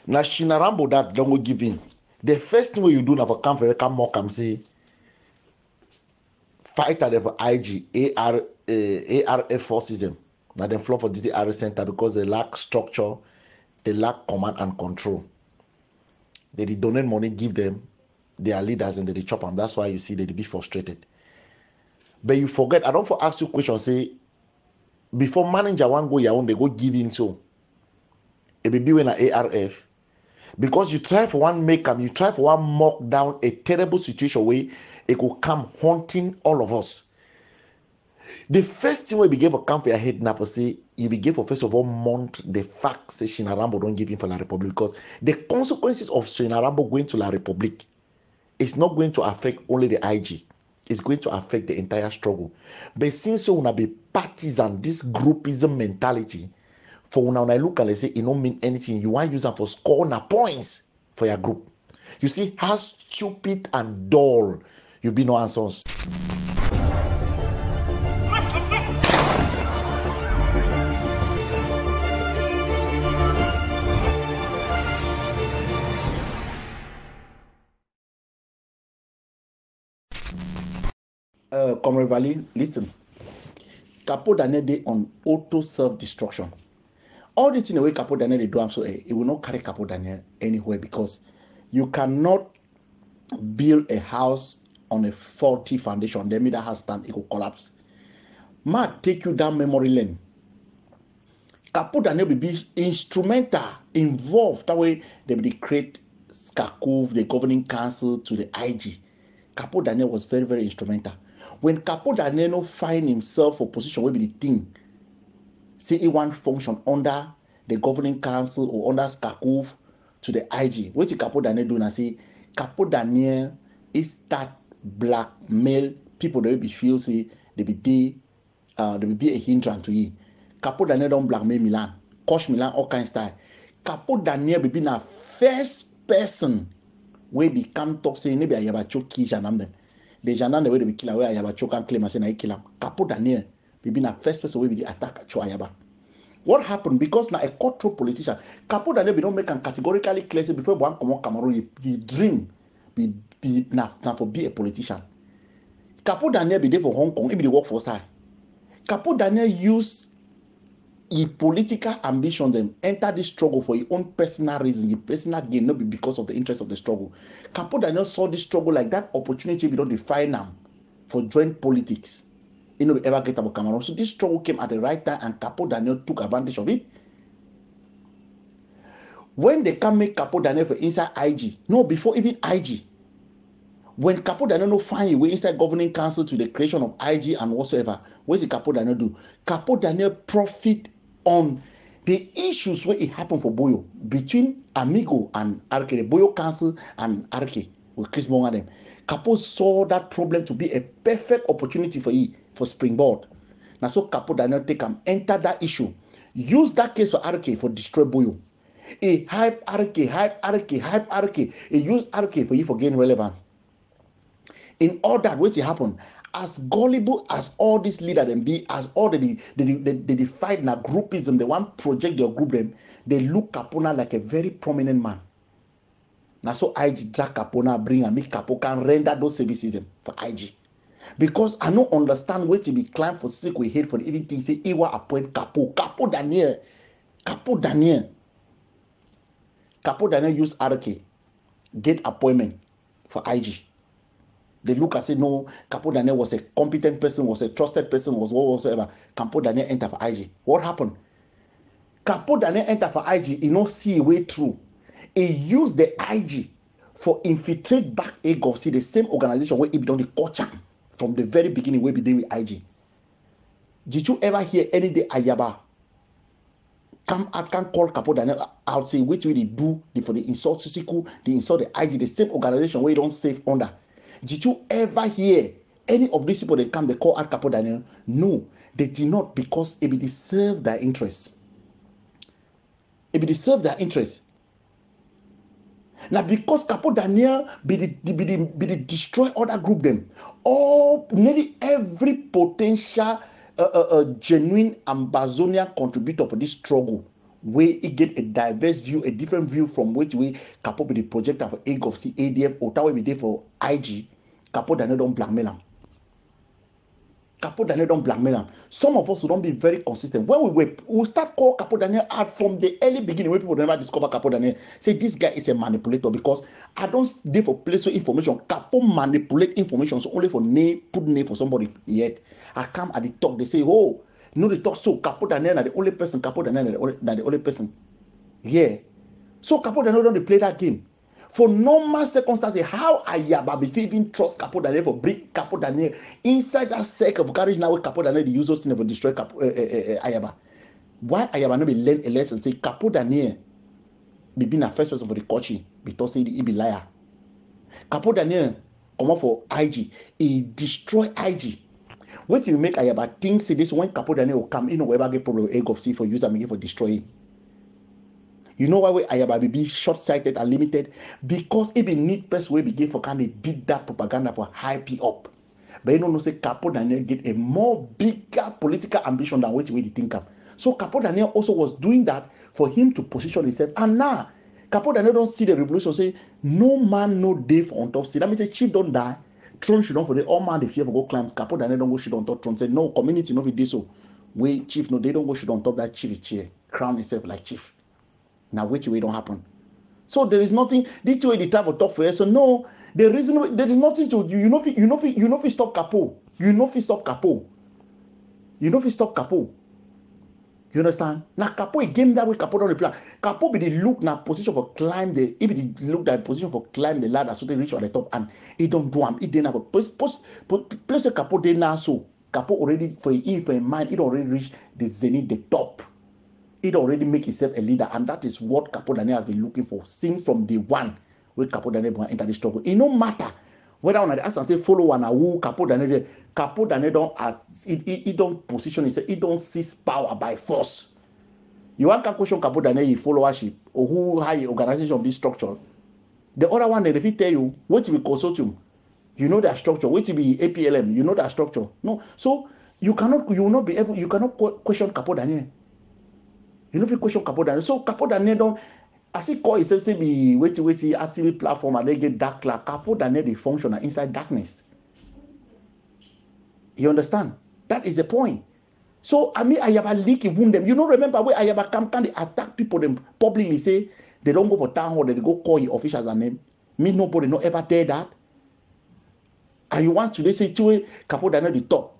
Now Shinarambo that don't go give in. The first thing you do now for come for come more come say fight at the IG ARF forces them. Now they flow for this RS center because they lack structure, they lack command and control. They donate money, give them their leaders and they chop them. That's why you see they be frustrated. But you forget, I don't for ask you question, say before manager one go your own, they go give in so it be when a ARF. Because you try for one make them, you try for one mock down a terrible situation where it could come haunting all of us. The first thing we begin for come for your head now for say you begin for first of all mount the fact say Shinarambo don't give in for La Republic because the consequences of Shinarambo going to La Republic is not going to affect only the IG. It's going to affect the entire struggle. But since you wanna be partisan, this groupism mentality, for when I look and say it don't mean anything, you want to use them for scoring points for your group. You see how stupid and dull you be no answers. Comrade Valley, listen. Capo Daniel dey on auto self-destruction. All the thing the way Capo Daniel they do, so it will not carry Capo Daniel anywhere because you cannot build a house on a faulty foundation. The middle house stand, it will collapse. Might take you down memory lane. Capo Daniel will be instrumental, involved. That way they will create SCACUV, the governing council to the IG. Capo Daniel was very, very instrumental. When Capo Daniel find himself for position where be the thing, say he want function under the governing council or under SCACUV to the IG. What is Capo Daniel do now? Say Capo Daniel is start blackmail people that will be feel say they be a hindrance to you. Capo Daniel don't blackmail Milan, coach Milan all kind of style. Capo Daniel be na first person where they come talk say maybe Ayabacho kill Janam them. The Janam the way they be kill where Ayabacho can claim and say I kill him. Capo Daniel be na first person where we attack Cho Ayaba. What happened? Because now a cutthroat politician, Capo Daniel be don't make and categorically clear say before one come on Cameroon, he dream be now for be a politician. Capo Daniel be there for Hong Kong, he be the work for side. Capo Daniel use his political ambitions and enter this struggle for his own personal reason, his personal gain, not because of the interest of the struggle. Capo Daniel saw this struggle like that opportunity we don't define him for joint politics. He never ever get about Cameroon. So this struggle came at the right time and Capo Daniel took advantage of it. When they can make Capo Daniel for inside IG, no, before even IG, when Capo Daniel no find a way inside governing council to the creation of IG and whatsoever, what does Capo Daniel do? Capo Daniel profit on the issues where it happened for Boyo between Amigo and RK, the Boyo Council and RK with Chris Monga them. Capo saw that problem to be a perfect opportunity for he for springboard. Now so Capo Daniel take and enter that issue, use that case for RK for destroy Boyo. He hype RK, hype RK, hype RK. He use RK for you for gain relevance. In all that, what happened? As gullible as all these leaders them be, as all they fight na groupism, they want project their group them, they look Capona like a very prominent man. Now so IG drag Capona, bring and make Capo can render those services for IG. Because I don't understand where to be climbed for sick we hate for the even thing say Iwa appoint Capo Daniel use RK, get appointment for IG. They look and say, no, Capo Daniel was a competent person, was a trusted person, was whatsoever. Capo Daniel enter for IG. What happened? Capo Daniel enter for IG, he not see a way through. He used the IG for infiltrate back Ego, see the same organization where he be done the culture from the very beginning where he did with IG. Did you ever hear any day Ayaba come out, can call Capo Daniel out, say, wait till they do for the insult Sisiku, they insult the IG, the same organization where you don't save under. Did you ever hear any of these people that come, they call out Capo Daniel? No, they did not, because it will serve their interests. It will serve their interests. Now, because Capo Daniel be the destroy other group them, all nearly every potential genuine Ambazonian contributor for this struggle where it get a diverse view, a different view from which way Capo be the projector for AGOFC, ADF, or that way be there for IG. Capo Daniel don't blackmail him. Capo Daniel don't blackmail him. Some of us will don't be very consistent. When we start call Capo Daniel out from the early beginning when people never discover Capo Daniel. Say this guy is a manipulator because I don't there for place of information. Capo manipulate information so only for name, put name for somebody yet. I come at the talk, they say, oh, no, they talk so Capo Daniel are the only person, Capo Daniel are the only person. Yeah. So Capo Daniel don't play that game. For normal circumstances, how Ayaba be even trust Capo Daniel for bring Capo Daniel inside that circle of garage now where Capo Daniel the user never destroy Ayaba. Why Ayaba no be learn a lesson say Capo Daniel be being a first person for the coaching because he be liar. Capo Daniel come up for IG, he destroy IG. What you make Ayaba think say this when Capo Daniel will come, you know wherever get problem with AGOFC for use and make it for destroying. You know why Ayaba be short-sighted and limited? Because if you need person way begin for kind of beat that propaganda for hype it up. But you know say Capo Daniel get a more bigger political ambition than what you think of. So Capo Daniel also was doing that for him to position himself. And now Capo Daniel don't see the revolution say no man no day for on top seat. That means say chief don't die, throne should not for the all man the fear for go climb. Capo Daniel don't go shoot on top throne. Say no community no be this so. We chief no they don't go shoot on top that chief chair, crown himself like chief. Now, which way don't happen? So there is nothing. This way the type of talk for you. So no, the reason there is nothing to you. You know if stop Capo. You know if stop Capo. You know if stop Capo. You understand? Now Capo a game that way. Capo don't reply. Capo be the look now position for climb the. If he look that position for climb the ladder so they reach on the top and he don't do him. He didn't have a place a Capo there now so Capo already for a mind. It already reached the zenith, the top. It already make himself a leader, and that is what Capo Daniel has been looking for, since from the one where Capo Daniel enter the struggle. It no matter whether on the ask and say follow one or who Capo Daniel don't position himself, he don't seize power by force. You want to question Capo Daniel followership or who high organization of this structure. The other one they tell you what will consortium, you know their structure, what will be APLM, you know their structure. No, so you will not be able, you cannot question Capo Daniel. You know if you question Capo Daniel. So Capo Daniel don't as he call himself say be wait active platform and they get dark cloud. Capo Daniel they function inside darkness. You understand? That is the point. So I mean Ayaba leak wound them. You know remember where Ayaba can they attack people them publicly say they don't go for town hall, they go call your officials and name. Me nobody no ever dare that. And you want to they say to Capo Daniel the top.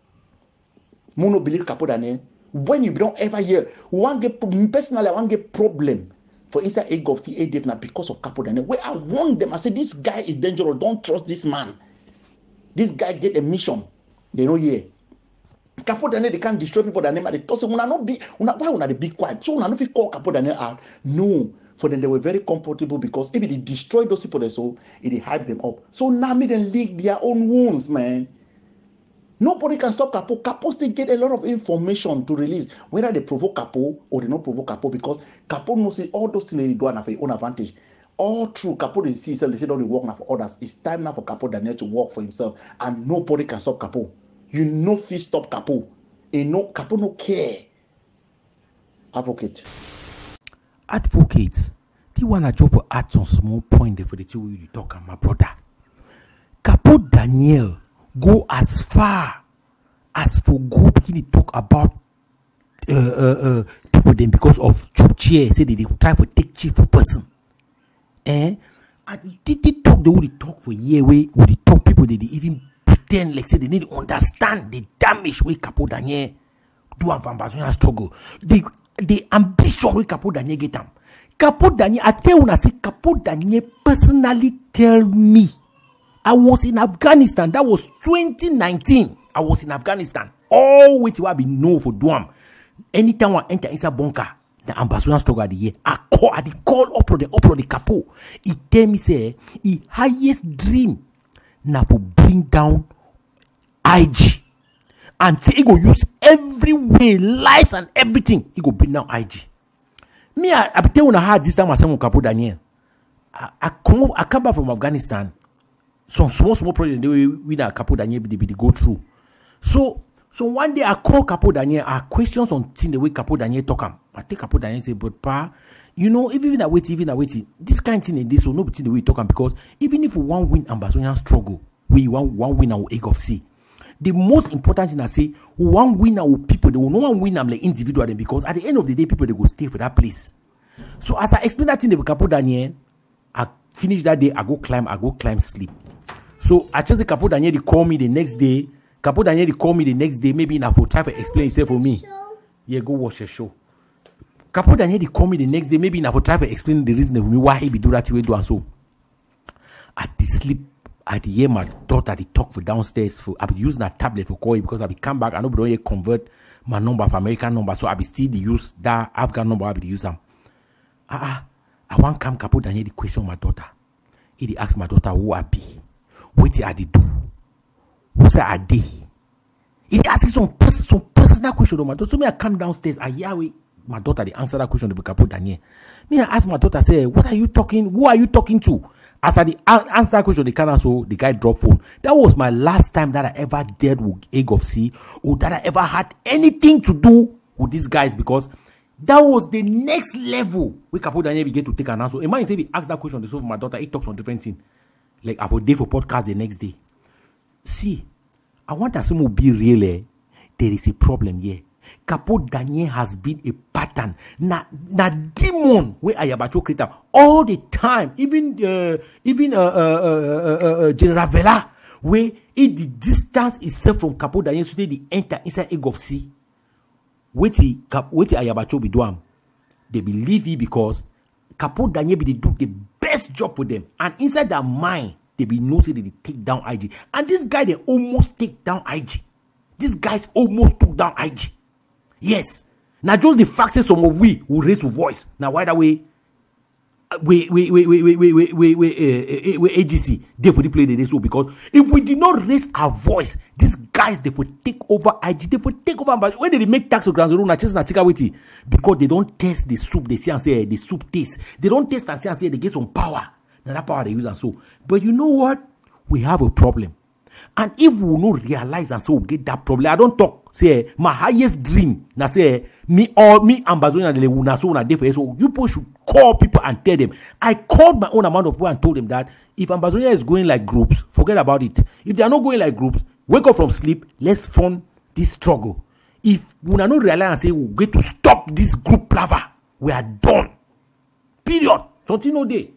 Mono believe Capo Daniel. When you don't ever hear, personally, I want to get problem for inside AGOFC, ADF now because of Capo Daniel. Where I warn them, I say this guy is dangerous. Don't trust this man. This guy get a mission. They know here. Capo Daniel they can't destroy people. That name they toss. Why una they be quiet? So una no fit call Capo Daniel out. No, for them they were very comfortable because if they destroy those people, so it hype them up. So now me then leak their own wounds, man. Nobody can stop Capo. Capo still get a lot of information to release, whether they provoke Capo or they not provoke Capo, because Capo knows all those things they do for their own advantage. All true, Capo they see himself, they say don't they work now for others. It's time now for Capo Daniel to work for himself, and nobody can stop Capo. You know if stop Capo. Capo no care. Advocate. The one I drove for add some small point there for the two you talk, my brother. Capo Daniel go as far as for go begin to talk about people then because of job chair say they try to take chief for person. And they talk the way they talk for year way with the talk people they even pretend like say they need to understand the damage way Capo Daniel do and Ambazonian struggle. The ambition way Capo Daniel get them. Capo Daniel, I tell you, I say Capo Daniel personally tell me I was in Afghanistan. That was 2019. I was in Afghanistan. All which will be known for Duam. Anytime I enter inside bunker, the Ambazonian struggle the year. I call upload the Capo. He tell me say his highest dream now for bring down IG. And he go use every way, lies and everything. He go bring down IG. Me, I tell you how this time I say Capo Daniel. I come back from Afghanistan. Some small project they we that Capo Daniel they go through. So So one day I call Capo Daniel, I questions on the way Capo Daniel talk him. I take Capo Daniel say, but pa, you know, even I wait, this kind of thing in this will not be the way you talk him, because even if we want win Ambazonian struggle, we want one win our egg of sea. The most important thing I say, we want win our people, they will not want win them like individual, because at the end of the day, people they go stay for that place. So as I explain that thing to Capo Daniel, I finish that day, I go climb, sleep. So I just say Capo Daniel, they call me the next day. Capo Daniel, they call me the next day. Maybe enough for try to explain himself for me. Yeah, go watch a show. Capo Daniel, they call me the next day. Maybe enough for try to explain the reason for me why he be do that way do and so. At the sleep, at the year my daughter they talk for downstairs. For I be using a tablet for call because I be come back. I know but don't convert my number for American number, so I be still the use that Afghan number. I be the use them. I want come Capo Daniel the question my daughter. He ask my daughter who I be, what I did do. Who say I did? He asking some personal question to my daughter. So me I come downstairs. I hear my daughter they answer that question to Capo Daniel. Me I ask my daughter say, what are you talking? Who are you talking to? As I answer that question, they can't answer. The guy drop phone. That was my last time that I ever dealt with egg of sea, or that I ever had anything to do with these guys, because that was the next level where Capo Daniel began to take an answer. Imagine say he ask that question to my daughter. He talks on different things. Like I would day for podcast the next day. See, I want us to be real. There is a problem here. Capo Daniel has been a pattern. Na demon where Ayabacho creator all the time. Even General Vela, where if the distance itself from Capo Daniel so they enter inside egg of sea. Wait Ayabacho be doing. They believe it because Capo Daniel be do the best job for them, and inside their mind. They be noticing that they take down IG. And this guy, they almost take down IG. These guys almost took down IG. Yes. Now, just the fact that some of we will raise our voice. Now, why that way? We AGC, they would play the so because if we did not raise our voice, these guys, they would take over IG. They would take over. But when they make tax of Grand Zero, because they don't taste the soup, they say and say the soup taste. They don't taste and say they get some power. Now that power they use and so. But you know what? We have a problem. And if we will not realize and so we get that problem, I don't talk. Say my highest dream. Now say me Ambazonian they will so na for so you people should call people and tell them. I called my own amount of people and told them that if Ambazonia is going like groups, forget about it. If they are not going like groups, wake up from sleep, let's fund this struggle. If we are not realize and say we get to stop this group lava, we are done. Period. Something no day.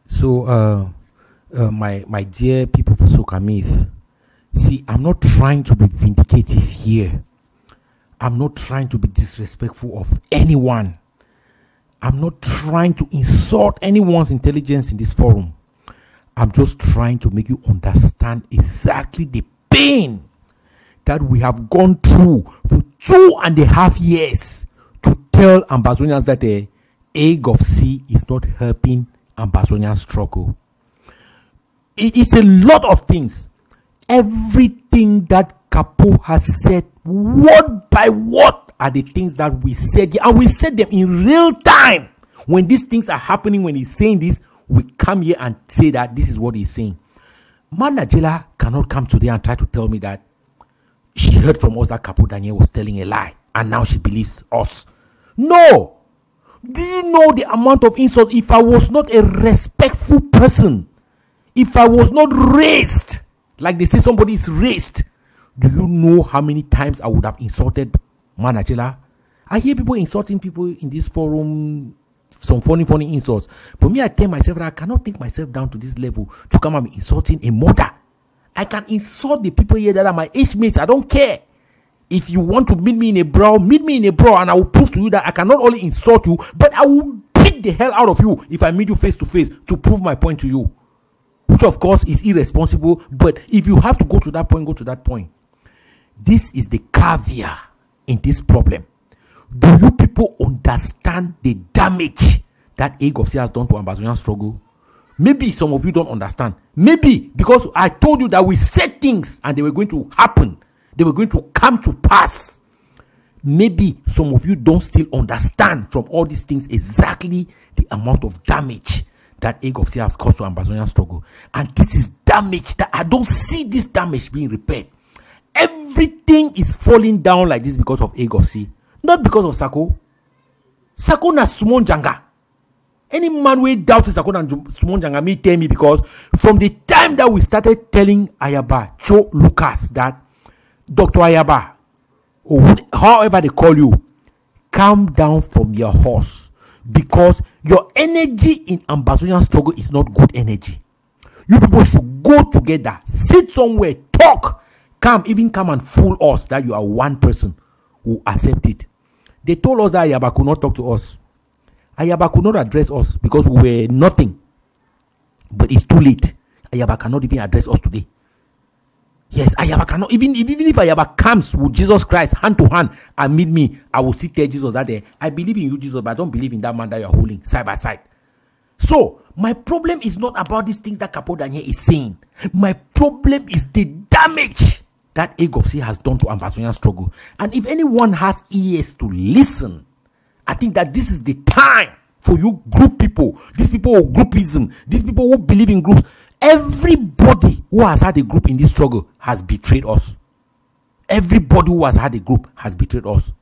So, my dear people for Sokamif, see, I'm not trying to be vindicative here. I'm not trying to be disrespectful of anyone. I'm not trying to insult anyone's intelligence in this forum. I'm just trying to make you understand exactly the pain that we have gone through for 2.5 years to tell Ambazonians that the egg of sea is not helping Ambazonian struggle. It is a lot of things. Everything that Capo has said, word by word, are the things that we said. And we said them in real time. When these things are happening, when he's saying this, we come here and say that this is what he's saying. Manajela cannot come today and try to tell me that she heard from us that Capo Daniel was telling a lie. And now she believes us. No. Do you know the amount of insults? If I was not a respectful person, if I was not raised, like they say somebody is raised, do you know how many times I would have insulted Manajela? I hear people insulting people in this forum, some funny insults. But me, I tell myself that I cannot take myself down to this level to come and be insulting a mother. I can insult the people here that are my age mates. I don't care. If you want to meet me in a brawl, meet me in a brawl, and I will prove to you that I can not only insult you, but I will beat the hell out of you if I meet you face to face to prove my point to you. Which of course is irresponsible, but if you have to go to that point, go to that point. This is the caveat in this problem. Do you people understand the damage that egg of sea has done to Ambazonian struggle? Maybe some of you don't understand. Maybe because I told you that we said things and they were going to happen. They were going to come to pass. Maybe some of you don't still understand from all these things exactly the amount of damage that egg of sea has caused to Ambazonian struggle. And this is damage that I don't see this damage being repaired. everything is falling down like this because of Egofsi, not because of Sako. Sako na Sumon Janga. Any man will doubt Sako na Sumon Janga may tell me, because from the time that we started telling Ayaba, Cho Lucas, that Dr. Ayaba, or however they call you, calm down from your horse, because your energy in Ambazonian struggle is not good energy. You people should go together, sit somewhere, talk, come and fool us that you are one person who accept it. They told us that Ayaba could not talk to us. Ayaba could not address us because we were nothing. But it's too late. Ayaba cannot even address us today. Yes, Ayaba cannot. Even if Ayaba comes with Jesus Christ hand to hand and meet me, I will sit there, Jesus, that day. I believe in you, Jesus, but I don't believe in that man that you are holding side by side. So, my problem is not about these things that Capo Daniel is saying. My problem is the damage that Egofsi has done to Ambazonian struggle. And if anyone has ears to listen, I think that this is the time for you group people, these people who groupism, these people who believe in groups. Everybody who has had a group in this struggle has betrayed us. Everybody who has had a group has betrayed us.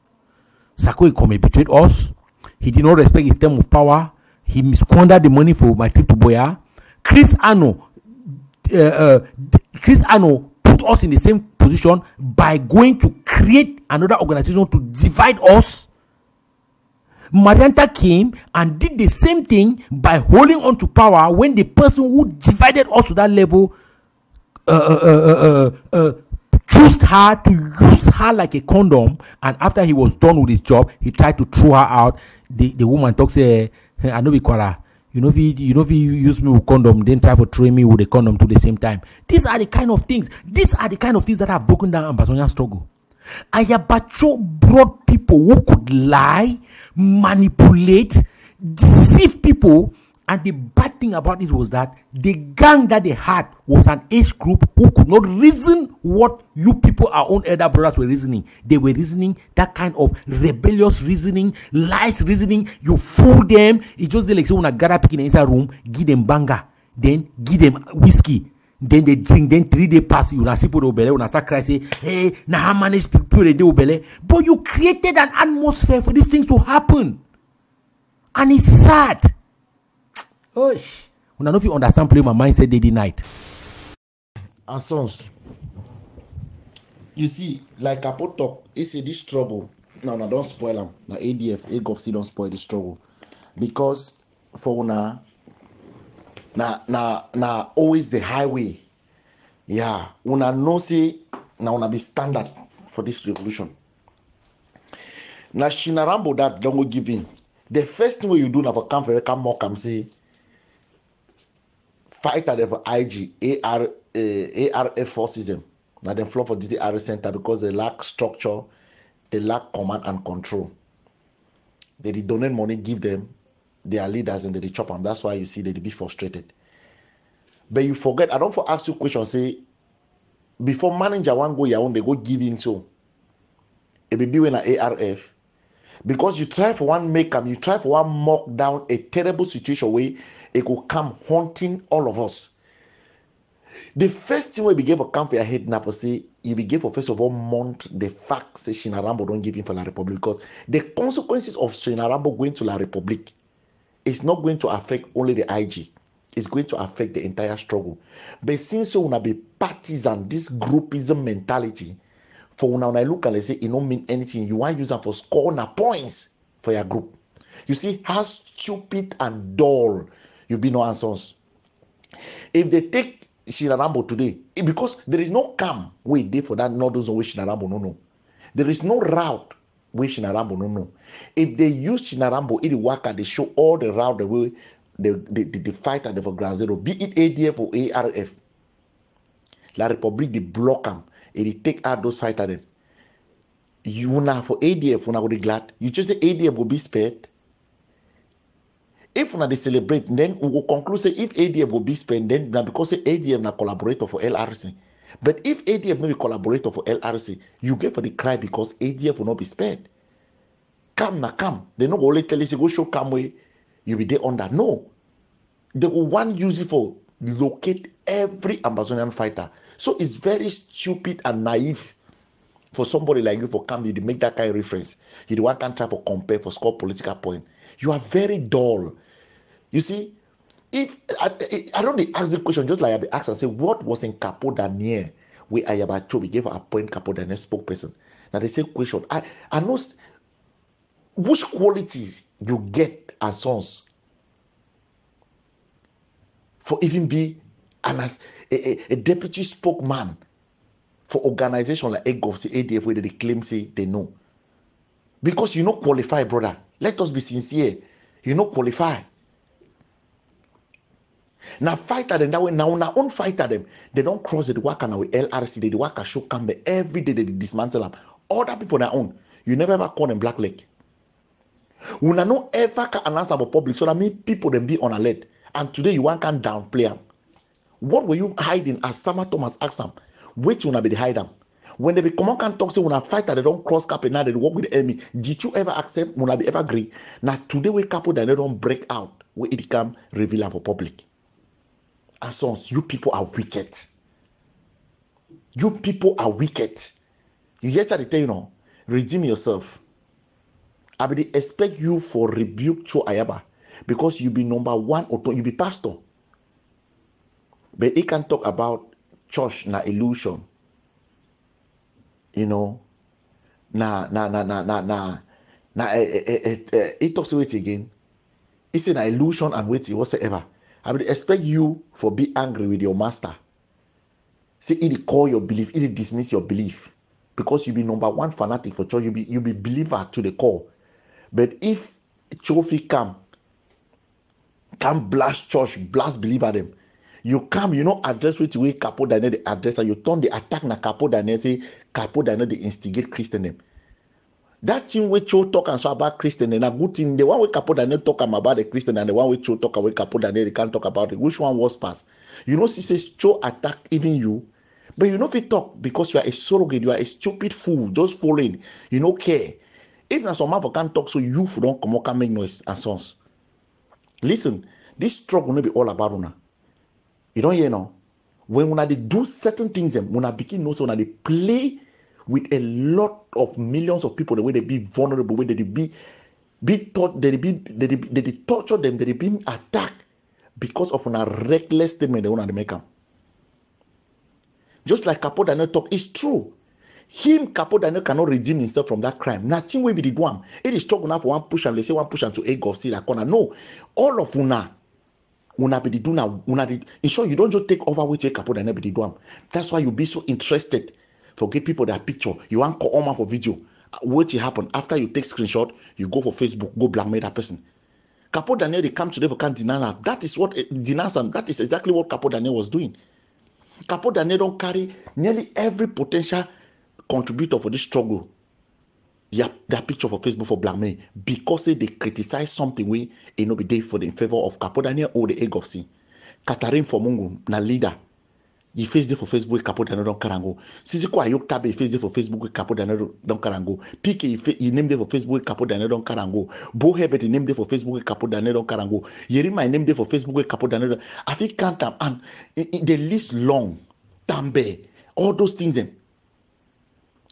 Sako Ikome betrayed us. He did not respect his term of power. He squandered the money for my trip to Boya. Chris Ano put us in the same position by going to create another organization to divide us. Marianta came and did the same thing by holding on to power when the person who divided us to that level chose her to use her like a condom, and after he was done with his job, he tried to throw her out. The woman talks, I know we Kwara. You know, if you use me with condom, then try to throw me with a condom to the same time. These are the kind of things. These are the kind of things that have broken down Ambazonian struggle. Ayabacho brought people who could lie, manipulate, deceive people, and the bad thing about it was that the gang that they had was an age group who could not reason what you people, our own elder brothers, were reasoning. They were reasoning that kind of rebellious reasoning, lies reasoning. You fool them. It's just like so when I gather picking in the inside room, give them banger, then give them whiskey. Then they drink, then 3 days pass, you na see people obele, you na start crying, say, hey, now how manage people they do obele. But you created an atmosphere for these things to happen. And it's sad. Oh, when I know if you understand play my mindset day night. And sons, you see, like Capo talk, he say this struggle. No, don't spoil them. Now ADF, AGOFC don't spoil the struggle. Because for now always the highway. Yeah. Una no say now una be standard for this revolution. Now Shinarambo that don't go give in. The first thing you do now for come more come say fight at the IG ARF forces them. Now they flow for this AR center because they lack structure, they lack command and control. They donate money, give them their leaders, and they chop them. That's why you see they be frustrated. But you forget, I don't for ask you a question, say before manager one go your own, they go give in so it be when an ARF. Because you try for one make them, you try for one mock down a terrible situation where it will come haunting all of us. The first thing we begin for come for your head now for say you begin for first of all mount the fact say Shinarambo don't give in for La Republic, because the consequences of Shinarambo going to La Republic is not going to affect only the IG. It's going to affect the entire struggle. But since you wanna be partisan, this groupism mentality, for when I look and I say it don't mean anything, you want to use them for scoring points for your group. You see how stupid and dull you be no answers. If they take Shinarambo today, because there is no calm way there for that, not those way Shinarambo no. There is no route where Shinarambo no. If they use Shinarambo, it work and they show all the route the way the fight at the for ground zero, be it ADF or ARF. La Republic they block them. And they take out those fighters. Then you now for ADF, una go be glad. You just say ADF will be spared. If una they celebrate, then we will conclude say if ADF will be spared, then because say ADF na collaborator for LRC. But if ADF not be collaborator for LRC, you get for the cry because ADF will not be spared. Come. They not go only tell you say go show come way you be there under. No, they will want use it for locate every Ambazonian fighter. So it's very stupid and naive For somebody like you, for come, you make that kind of reference. You don't want try to compare for score political point. You are very dull. You see, if I don't ask the question, just like I asked and say, what was in Capo Daniel where Ayaba Chobi gave a point Capo Daniel spokesperson? Now the same question. I know which qualities you get as sons for even be a deputy spokesman for organization like EGOV, ADF, where they claim say they know. Because you not qualify, brother. Let us be sincere. You not qualify. Now fight at them that way. Now own fight at them. They don't cross the work and with LRC. They work a show come every day. They dismantle them. Other people their own. You never ever call them black leg. We no ever can announce about public so that mean people them be on alert. And today you want can downplay them. What were you hiding? As Sama Thomas asked them, which one be the hide them? When they come on can talk say when I fight that they don't cross cap and now they work with the enemy. Did you ever accept? When I be ever agree? Now today we couple that they don't break out where it become revealed for public. And sons, you people are wicked. You people are wicked. You yet to tell you know, redeem yourself. I will expect you for rebuke Cho Ayaba because you be number one or two, you be pastor. But he can talk about church na illusion. You know, he talks with it again. He said an illusion and waiting whatsoever. I will expect you for be angry with your master. Say it call your belief, it dismiss your belief. Because you be number one fanatic for church, you be believer to the core. But if Chofi can blast church, blast believer them, you come, you know, address which way Capo Daniel the address, and you turn the attack na Capo Daniel, say Capo Daniel they instigate Christian them. That thing we Cho talk and so about Christian and a good thing. The one we Capo Daniel talk about the Christian and the one we Cho talk about Capo Daniel they can't talk about it. Which one was past? You know, she says Cho attack even you, but you know if you talk because you are a surrogate, you are a stupid fool, just following, you don't care. Even some people can't talk, so you don't come out can make noise and sons. Listen, this struggle will not be all about una. You don't hear now. When una they do certain things, when I begin know so when they play with a lot of millions of people, the way they be vulnerable, the way they torture them, they being attacked because of a reckless statement they want to make them. Just like Capo Daniel talk, it's true. Him, Capo Daniel cannot redeem himself from that crime. Nothing will be the one. It is struggle now for one push and they say one push and to egg of see that corner. No, all of una be the do now. In short, you don't just take over with your Capo Daniel be the one. That's why you be so interested. Forget people their picture. You want call on for video. What will happen after you take screenshot? You go for Facebook, go blackmail that person. Capo Daniel they come today for can't deny that. That is what denies and that is exactly what Capo Daniel was doing. Capo Daniel don't carry nearly every potential contributor for this struggle. Yeah, that picture for Facebook for blackmail because they criticize something we be there for the in favor of Capo Daniel or the egg of sin. Catherine for Mungu na leader. You face there for Facebook Capo Daniel don't karango. Sisi kwa yok tabe face there for Facebook Capo Daniel don't karango. PK you name there for Facebook Capo Daniel don't karango. Bo Hebet you name there for Facebook Capo Daniel don't karango. Yerima name there for Facebook Capo Daniel. I think can't and the list long. Tambe all those things then.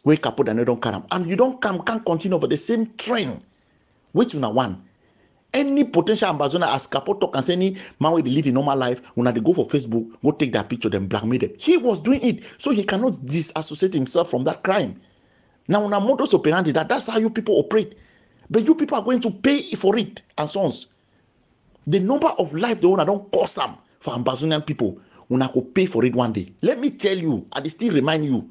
Where Capo Daniel don't come and you don't can't continue for the same train which una one any potential Ambazonian as Capo talk and say any man where they live in normal life when they go for Facebook go take that picture then blackmail them. He was doing it so he cannot disassociate himself from that crime. Now una modus operandi that's how you people operate, but you people are going to pay for it and so on. The number of life the owner don't cost them for Ambazonian people una go pay for it one day. Let me tell you, I still remind you.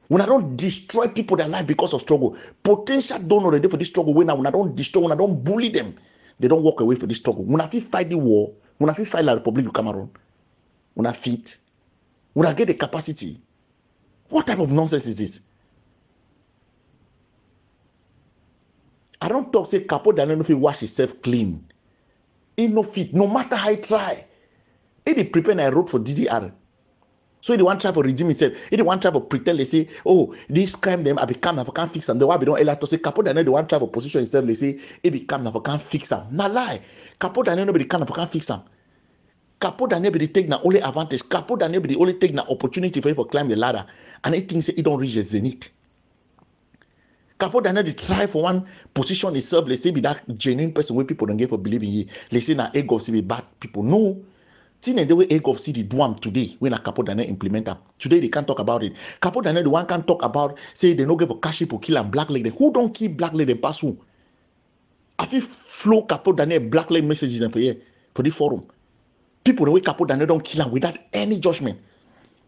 When I don't destroy people their life because of struggle, potential don't already for this struggle. When I don't destroy, when I don't bully them, they don't walk away for this struggle. When I feel fight the war, when I feel fight la Republic of Cameroon, when I fit, when I get the capacity, what type of nonsense is this? I don't talk say Capo Daniel no fit wash himself clean. He no fit, no matter how I try. He dey prepare a road for DDR. So they want to try to redeem himself. They want to try to pretend they say, oh, this crime them I become I can't fix them. They want to be don't to say Capo Daniel they want to try to position himself. They say it become I can't fix them. Nah lie. Capo Daniel nobody can I can't fix them. Capo Daniel be take na only advantage. Capo Daniel be only take na opportunity for you to climb the ladder, and he thinks he don't reach the zenith. Capo Daniel dey try for one position himself. Let's say be that genuine person where people don't get for believing he. Let's say na ego see be bad people. No. See the way ego see the do am today when a Capo Daniel implement am. Today they can't talk about it. Capo Daniel the one can talk about say they no get for cash people kill and black leg. Who don't kill black leg and pass who? Have you flow Capo Daniel black leg messages for here for the forum? People the way Capo Daniel don't kill them without any judgment.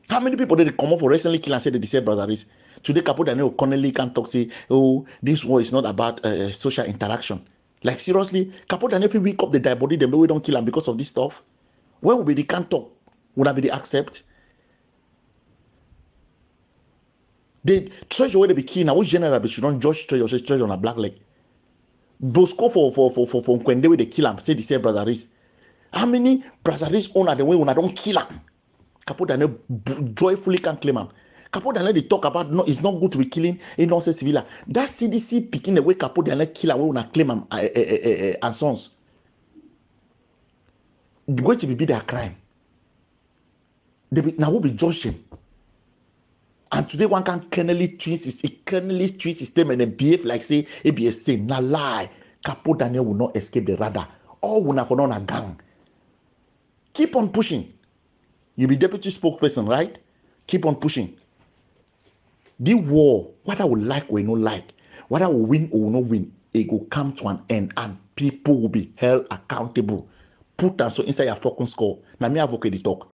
How many people did they come up for recently kill and say they deceive brother is? Today Capo Daniel Connelly can talk say, oh, this war is not about social interaction. Like seriously, Capo Daniel if we wake up the dead body, them we don't kill them because of this stuff. When will be the can't talk? Would that be the accept? The treasure where they be key now, which general be should not judge treasure on a black leg. Bosco for Nkwende where they kill him, say the same brother is. How many brother is owner the way when I don't kill him? Capo Daniel joyfully can claim him. Capo Daniel they talk about no, it's not good to be killing a nonsense civilian. That CDC picking the way Capo Daniel kill away when I claim him and sons. Going to be their crime. Now will be judged him. And today one can kernelly twist system and then behave like say it be a sin. Now lie. Capo Daniel will not escape the radar. All will not for a gang. Keep on pushing. You be deputy spokesperson, right? Keep on pushing. The war, whether we like or not like, whether we win or not win, it will come to an end and people will be held accountable. Put that so inside your fucking score. Now me advocate the talk.